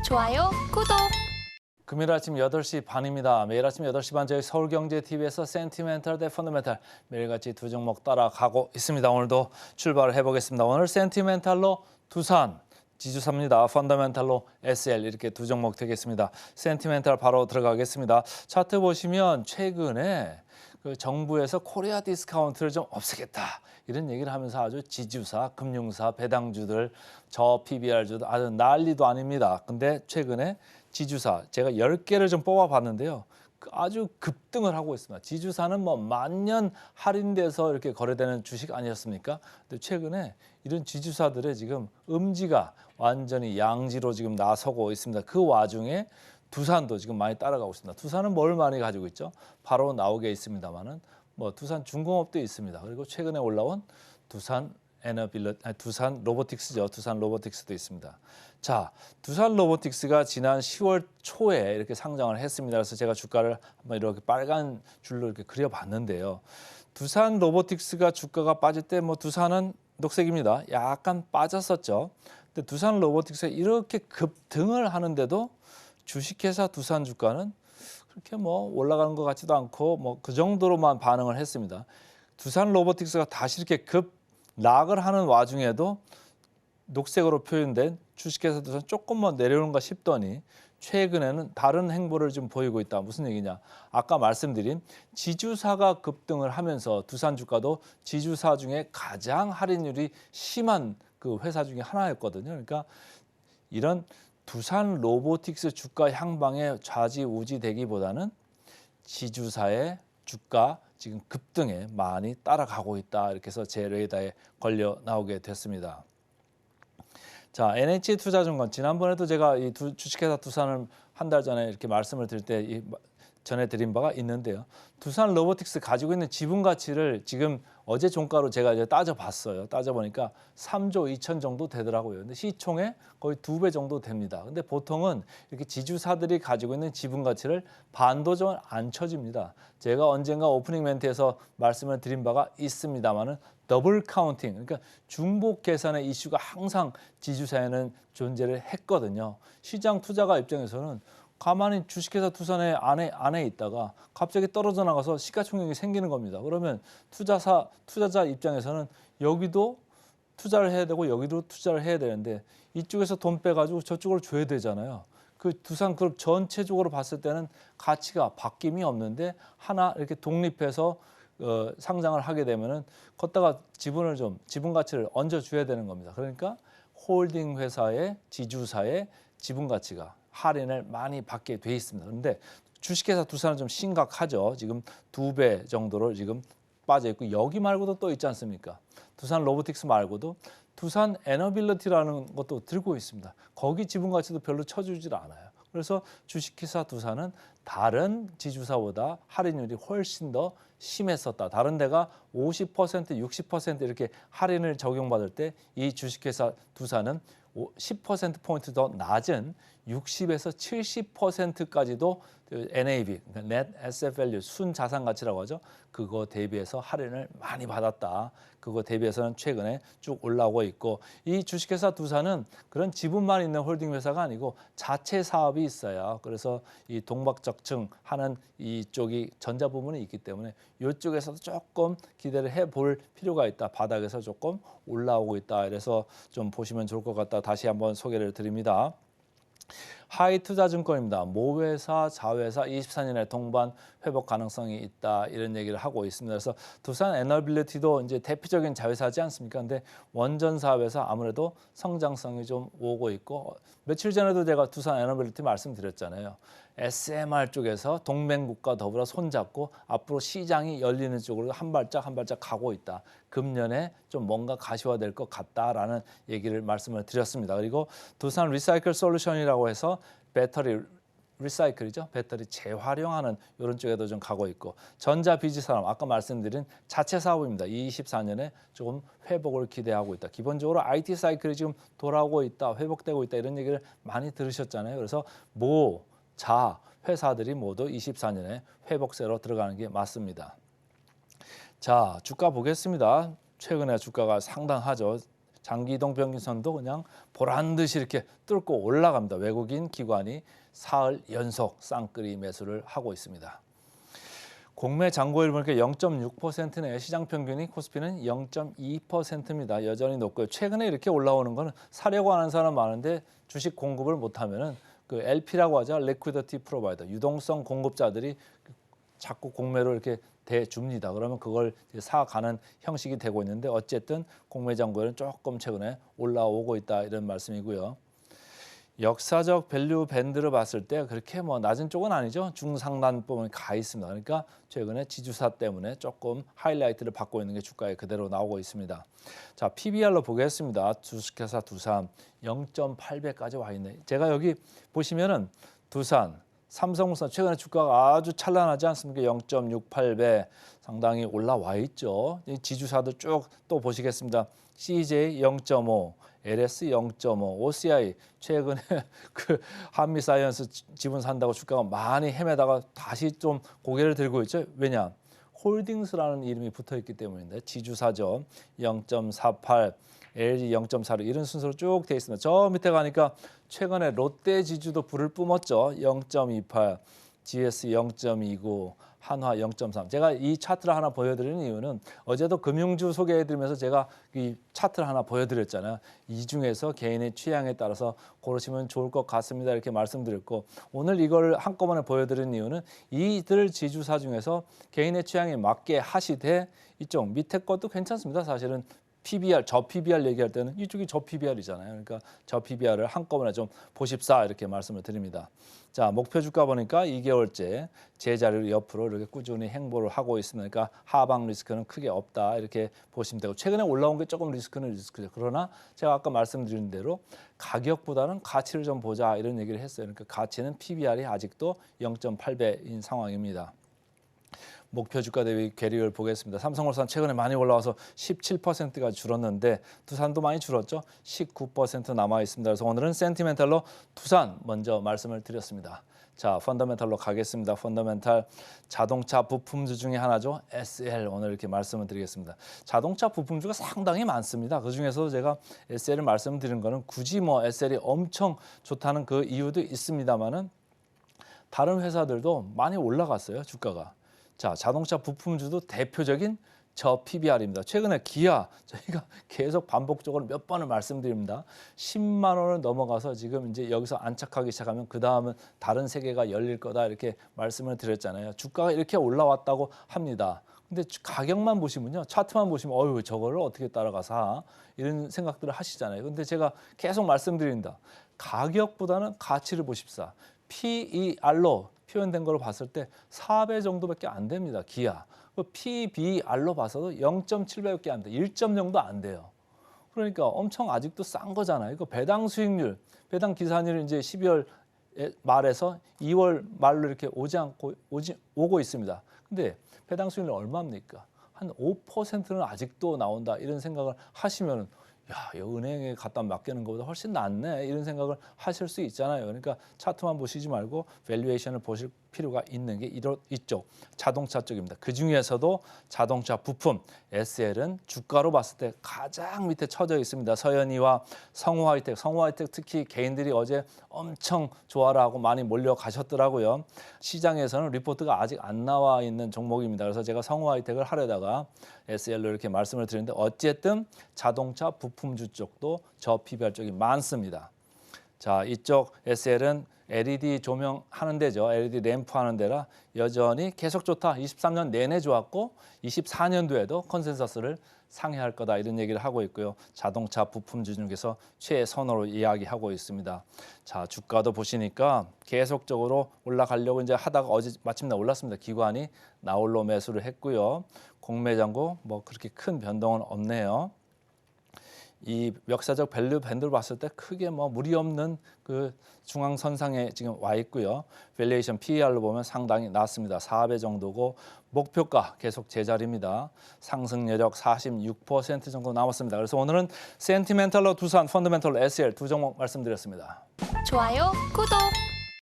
좋아요, 구독. 금요일 아침 8시 반입니다. 매일 아침 8시 반 저희 서울경제TV에서 센티멘탈 대 펀더멘탈 매일같이 두 종목 따라가고 있습니다. 오늘도 출발을 해보겠습니다. 오늘 센티멘탈로 두산 지주사입니다. 펀더멘탈로 SL 이렇게 두 종목 되겠습니다. 센티멘탈 바로 들어가겠습니다. 차트 보시면 최근에 정부에서 코리아 디스카운트를 좀 없애겠다 이런 얘기를 하면서 아주 지주사, 금융사, 배당주들, 저 PBR주도 아주 난리도 아닙니다. 근데 최근에 지주사 제가 10개를 좀 뽑아봤는데요. 아주 급등을 하고 있습니다. 지주사는 뭐 만년 할인돼서 이렇게 거래되는 주식 아니었습니까? 근데 최근에 이런 지주사들의 지금 음지가 완전히 양지로 지금 나서고 있습니다. 그 와중에 두산도 지금 많이 따라가고 있습니다. 두산은 뭘 많이 가지고 있죠? 바로 나오게 있습니다만은 뭐 두산 중공업도 있습니다. 그리고 최근에 올라온 두산 두산 로보틱스죠. 두산 로보틱스도 있습니다. 자, 두산 로보틱스가 지난 10월 초에 이렇게 상장을 했습니다. 그래서 제가 주가를 한번 이렇게 빨간 줄로 이렇게 그려봤는데요. 두산 로보틱스가 주가가 빠질 때 뭐 두산은 녹색입니다. 약간 빠졌었죠. 근데 두산 로보틱스가 이렇게 급등을 하는데도 주식회사 두산 주가는 그렇게 뭐 올라가는 것 같지도 않고 뭐 그 정도로만 반응을 했습니다. 두산 로보틱스가 다시 이렇게 급락을 하는 와중에도 녹색으로 표현된 주식회사 두산 조금만 내려오는가 싶더니 최근에는 다른 행보를 좀 보이고 있다. 무슨 얘기냐? 아까 말씀드린 지주사가 급등을 하면서 두산 주가도 지주사 중에 가장 할인율이 심한 그 회사 중에 하나였거든요. 그러니까 이런 두산 로보틱스 주가 향방에 좌지우지 되기보다는 지주사의 주가 지금 급등에 많이 따라가고 있다. 이렇게 해서 제 레이더에 걸려 나오게 됐습니다. 자, NH투자증권 지난번에도 제가 이 주식회사 두산을 한 달 전에 이렇게 말씀을 드릴 때 전해드린 바가 있는데요. 두산 로보틱스 가지고 있는 지분 가치를 지금 어제 종가로 제가 이제 따져봤어요. 따져보니까 3조 2천 정도 되더라고요. 근데 시총의 거의 2배 정도 됩니다. 근데 보통은 이렇게 지주사들이 가지고 있는 지분 가치를 반도전 안 쳐집니다. 제가 언젠가 오프닝 멘트에서 말씀을 드린 바가 있습니다만은 더블 카운팅, 그러니까 중복 계산의 이슈가 항상 지주사에는 존재를 했거든요. 시장 투자가 입장에서는 가만히 주식회사 두산의 안에 있다가 갑자기 떨어져 나가서 시가총액이 생기는 겁니다. 그러면 투자자 입장에서는 여기도 투자를 해야 되고 여기도 투자를 해야 되는데 이쪽에서 돈 빼가지고 저쪽으로 줘야 되잖아요. 그 두산그룹 전체적으로 봤을 때는 가치가 바뀜이 없는데 하나 이렇게 독립해서 상장을 하게 되면은 걷다가 지분 가치를 얹어 줘야 되는 겁니다. 그러니까 홀딩 회사의 지주사의 지분 가치가 할인을 많이 받게 돼 있습니다. 그런데 주식회사 두산은 좀 심각하죠. 지금 2배 정도로 지금 빠져 있고 여기 말고도 또 있지 않습니까? 두산 로보틱스 말고도 두산 에너빌리티라는 것도 들고 있습니다. 거기 지분 가치도 별로 쳐주질 않아요. 그래서 주식회사 두산은 다른 지주사보다 할인율이 훨씬 더 심했었다. 다른 데가 50%, 60% 이렇게 할인을 적용받을 때 이 주식회사 두산은 10%포인트 더 낮은 60에서 70%까지도 NAV, 그러니까 Net Asset Value, 순자산 가치라고 하죠. 그거 대비해서 할인을 많이 받았다. 그거 대비해서는 최근에 쭉 올라오고 있고 이 주식회사 두산은 그런 지분만 있는 홀딩 회사가 아니고 자체 사업이 있어요. 그래서 이 동박적층하는 이쪽이 전자 부분이 있기 때문에 이쪽에서도 조금 기대를 해볼 필요가 있다. 바닥에서 조금 올라오고 있다. 그래서 좀 보시면 좋을 것 같다. 다시 한번 소개를 드립니다. 하이투자증권입니다. 모회사, 자회사 24년에 동반 회복 가능성이 있다 이런 얘기를 하고 있습니다. 그래서 두산 에너빌리티도 이제 대표적인 자회사지 않습니까? 근데 원전 사업에서 아무래도 성장성이 좀 오고 있고 며칠 전에도 제가 두산 에너빌리티 말씀드렸잖아요. SMR 쪽에서 동맹국가 더불어 손잡고 앞으로 시장이 열리는 쪽으로 한 발짝 한 발짝 가고 있다. 금년에 좀 뭔가 가시화될 것 같다라는 얘기를 말씀을 드렸습니다. 그리고 두산 리사이클 솔루션이라고 해서 배터리 리사이클이죠. 배터리 재활용하는 이런 쪽에도 좀 가고 있고 전자비즈산업 아까 말씀드린 자체 사업입니다. 24년에 조금 회복을 기대하고 있다. 기본적으로 IT 사이클이 지금 돌아오고 있다. 회복되고 있다. 이런 얘기를 많이 들으셨잖아요. 그래서 자 회사들이 모두 24년에 회복세로 들어가는 게 맞습니다. 자, 주가 보겠습니다. 최근에 주가가 상당하죠. 장기 이동 평균선도 그냥 보란 듯이 이렇게 뚫고 올라갑니다. 외국인 기관이 사흘 연속 쌍끌이 매수를 하고 있습니다. 공매 잔고율 보니까 0.6%네요. 시장 평균이 코스피는 0.2%입니다. 여전히 높고요. 최근에 이렇게 올라오는 거는 사려고 하는 사람 많은데 주식 공급을 못하면은 그 LP라고 하죠. Liquidity Provider, 유동성 공급자들이 자꾸 공매로 이렇게 대줍니다. 그러면 그걸 사가는 형식이 되고 있는데 어쨌든 공매 잔고율은 조금 최근에 올라오고 있다 이런 말씀이고요. 역사적 밸류 밴드를 봤을 때 그렇게 뭐 낮은 쪽은 아니죠. 중상단부분이 가 있습니다. 그러니까 최근에 지주사 때문에 조금 하이라이트를 받고 있는 게 주가에 그대로 나오고 있습니다. 자, PBR로 보겠습니다. 주식회사 두산 0.8배까지 와 있네. 제가 여기 보시면은 두산, 삼성물산 최근에 주가가 아주 찬란하지 않습니까? 0.68배 상당히 올라와 있죠. 지주사도 쭉 또 보시겠습니다. CJ 0.5, LS 0.5, OCI 최근에 그 한미사이언스 지분 산다고 주가가 많이 헤매다가 다시 좀 고개를 들고 있죠. 왜냐? 홀딩스라는 이름이 붙어있기 때문인데 지주사죠. 0.48, LG 0.46 이런 순서로 쭉 돼 있습니다. 저 밑에 가니까 최근에 롯데 지주도 불을 뿜었죠. 0.28, GS 0.29, 한화 0.3. 제가 이 차트를 하나 보여드리는 이유는 어제도 금융주 소개해드리면서 제가 이 차트를 하나 보여드렸잖아요. 이 중에서 개인의 취향에 따라서 고르시면 좋을 것 같습니다. 이렇게 말씀드렸고 오늘 이걸 한꺼번에 보여드리는 이유는 이들 지주사 중에서 개인의 취향에 맞게 하시되 이쪽 밑에 것도 괜찮습니다. 사실은 PBR, 저 PBR 얘기할 때는 이쪽이 저 PBR이잖아요. 그러니까 저 PBR을 한꺼번에 좀 보십사 이렇게 말씀을 드립니다. 자, 목표 주가 보니까 2개월째 제자리로 옆으로 이렇게 꾸준히 행보를 하고 있습니다. 그러니까 하방 리스크는 크게 없다 이렇게 보시면 되고 최근에 올라온 게 조금 리스크는 리스크죠. 그러나 제가 아까 말씀드린 대로 가격보다는 가치를 좀 보자 이런 얘기를 했어요. 그러니까 가치는 PBR이 아직도 0.8배인 상황입니다. 목표 주가 대비 괴리를 보겠습니다. 삼성물산 최근에 많이 올라와서 17%가 줄었는데 두산도 많이 줄었죠. 19% 남아 있습니다. 그래서 오늘은 센티멘탈로 두산 먼저 말씀을 드렸습니다. 자, 펀더멘탈로 가겠습니다. 펀더멘탈 자동차 부품주 중에 하나죠. SL 오늘 이렇게 말씀을 드리겠습니다. 자동차 부품주가 상당히 많습니다. 그중에서도 제가 SL을 말씀드린 거는 굳이 뭐 SL이 엄청 좋다는 그 이유도 있습니다만은 다른 회사들도 많이 올라갔어요. 주가가. 자, 자동차 부품주도 대표적인 저 PBR입니다. 최근에 기아 저희가 계속 반복적으로 몇 번을 말씀드립니다. 10만 원을 넘어가서 지금 이제 여기서 안착하기 시작하면 그 다음은 다른 세계가 열릴 거다 이렇게 말씀을 드렸잖아요. 주가가 이렇게 올라왔다고 합니다. 근데 가격만 보시면요, 차트만 보시면 어휴 저거를 어떻게 따라가서 이런 생각들을 하시잖아요. 근데 제가 계속 말씀드린다. 가격보다는 가치를 보십사. PER로 표현된 걸 봤을 때 4배 정도밖에 안 됩니다. 기아. PBR로 봐서도 0.7배밖에 안 돼. 1.0도 안 돼요. 그러니까 엄청 아직도 싼 거잖아요. 이거 배당 수익률, 배당 기산율이 이제 12월 말에서 2월 말로 이렇게 오고 있습니다. 근데 배당 수익률 얼마입니까? 한 5%는 아직도 나온다. 이런 생각을 하시면은 야, 이 은행에 갖다 맡기는 것보다 훨씬 낫네 이런 생각을 하실 수 있잖아요. 그러니까 차트만 보시지 말고 밸류에이션을 보실 필요가 있는 게 이쪽 자동차 쪽입니다. 그중에서도 자동차 부품 SL은 주가로 봤을 때 가장 밑에 처져 있습니다. 서현이와 성우하이텍, 성우하이텍 특히 개인들이 어제 엄청 좋아라 하고 많이 몰려가셨더라고요. 시장에서는 리포트가 아직 안 나와 있는 종목입니다. 그래서 제가 성우하이텍을 하려다가 SL로 이렇게 말씀을 드리는데 어쨌든 자동차 부품주 쪽도 저 PBR 쪽이 많습니다. 자, 이쪽 SL은 LED 조명 하는 데죠. LED 램프 하는 데라 여전히 계속 좋다. 23년 내내 좋았고 24년도에도 컨센서스를 상회할 거다 이런 얘기를 하고 있고요. 자동차 부품주 중에서 최선호로 이야기하고 있습니다. 자, 주가도 보시니까 계속적으로 올라가려고 이제 하다가 어제 마침내 올랐습니다. 기관이 나홀로 매수를 했고요. 공매장고 뭐 그렇게 큰 변동은 없네요. 이 역사적 밸류 밴드를 봤을 때 크게 뭐 무리 없는 그 중앙선상에 지금 와 있고요. 밸류에이션 PER로 보면 상당히 낮습니다. 4배 정도고 목표가 계속 제자리입니다. 상승 여력 46% 정도 남았습니다. 그래서 오늘은 센티멘탈로 두산, 펀더멘탈로 SL 두 종목 말씀드렸습니다. 좋아요, 구독!